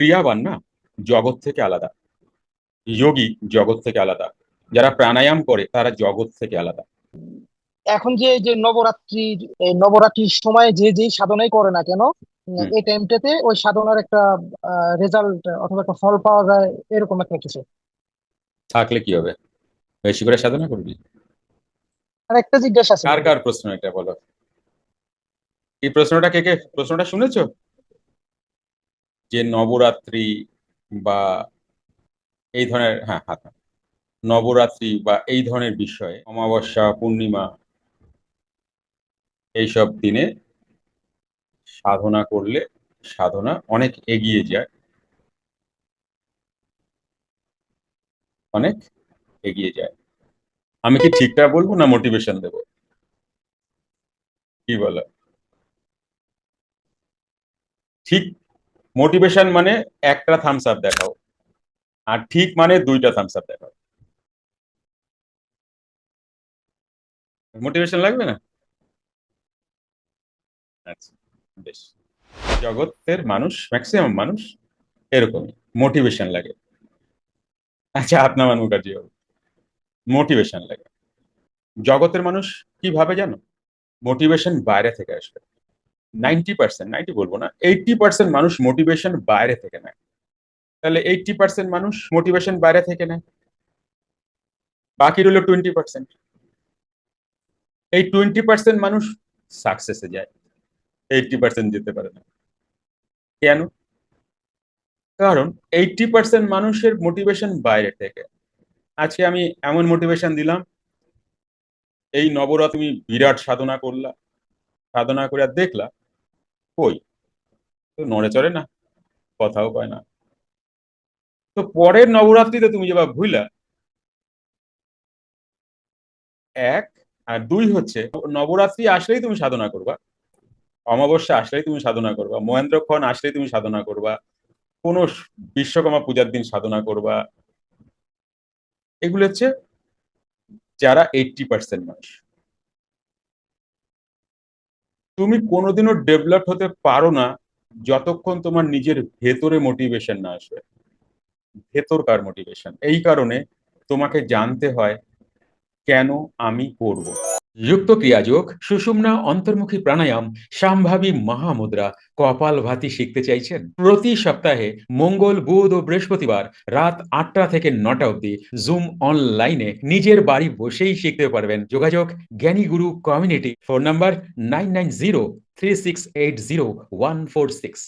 ক্রিয়াবান না জগৎ থেকে আলাদা, যোগী জগৎ থেকে আলাদা, যারা প্রাণায়াম করে তারা জগৎ থেকে আলাদা। এখন যে যে নবরাত্রির এই নবরাত্রির সময় যে যেই সাধনাই করে না কেন, হুম। এই টাইমটাতে ওই সাধনার একটা রেজাল্ট অথবা একটা ফল পাওয়া যায়, এরকম একটা কিছু। থাকলে কি হবে? বেশি করে সাধনা করবি। আর একটা জিজ্ঞাসা ছিল। কার কার প্রশ্ন এটা বলো? এই প্রশ্নটা কে প্রশ্নটা শুনেছো? যে নবরাত্রি বা এই ধরনের, হ্যাঁ হ্যাঁ হ্যাঁ, নবরাত্রি বা এই ধরনের বিষয়ে, অমাবস্যা পূর্ণিমা এইসব দিনে সাধনা করলে সাধনা অনেক এগিয়ে যায়, অনেক এগিয়ে যায়। আমি কি ঠিকঠাক বলবো না মোটিভেশন দেবো? কি বলো? ঠিক মোটিভেশন মানে একটা থামস আপ দেখাও, আর ঠিক মানে দুইটা থামস আপ দেখাও। মোটিভেশন লাগবে না? আচ্ছা, বেশ। জগতের মানুষ, ম্যাক্সিমাম মানুষ এরকমই, মোটিভেশন লাগে। আচ্ছা, আপনার মুখার্জি মোটিভেশন লাগে। জগতের মানুষ কি ভাবে জানো? মোটিভেশন বাইরে থেকে আসবে। 90%, 90 বলবো না, 80% মানুষ মোটিভেশন বাইরে থেকে নেয়। তাহলে 80% মানুষ মোটিভেশন বাইরে থেকে নেয়, বাকি রইল 20%। এই 20% মানুষ সাকসেসে যায়, 80% যেতে পারে না। কেন? কারণ 80% মানুষের মোটিভেশন বাইরে থেকে। আজকে আমি এমন মোটিভেশন দিলাম, এই নবরাত্রি তুমি বিরাট সাধনা করলা, সাধনা করে আর দেখলা কই, তো নড়ে চড়ে না, কথাও কয় না। তো পরের নবরাত্রিতে তুমি যেবা ভুইলা, এক, আর দুই হচ্ছে, নবরাত্রি আসলেই তুমি সাধনা করবা, অমাবস্যা আসলেই তুমি সাধনা করবা, মহেন্দ্রক্ষণ আসলেই তুমি সাধনা করবা, কোন বিশ্বকর্মা পূজার দিন সাধনা করবা। এগুলো হচ্ছে যারা 80% মানুষ। তুমি কোনোদিনও ডেভেলপ হতে পারো না যতক্ষণ তোমার নিজের ভেতরে মোটিভেশন না আসবে, ভেতরকার মোটিভেশন। এই কারণে তোমাকে জানতে হয় কেন আমি করব। যুক্ত ক্রিয়াযোগ, সুষুম্না অন্তর্মুখী প্রাণায়াম, সম্ভাবী মহামুদ্রা, কপালভাতি শিখতে চাইছেন? প্রতি সপ্তাহে মঙ্গল, বুধ ও বৃহস্পতিবার রাত 8টা থেকে 9টা অবধি জুম অনলাইনে নিজের বাড়ি বসেই শিখতে পারবেন। যোগাযোগ জ্ঞানী গুরু কমিউনিটি, ফোন নাম্বার 9903680146।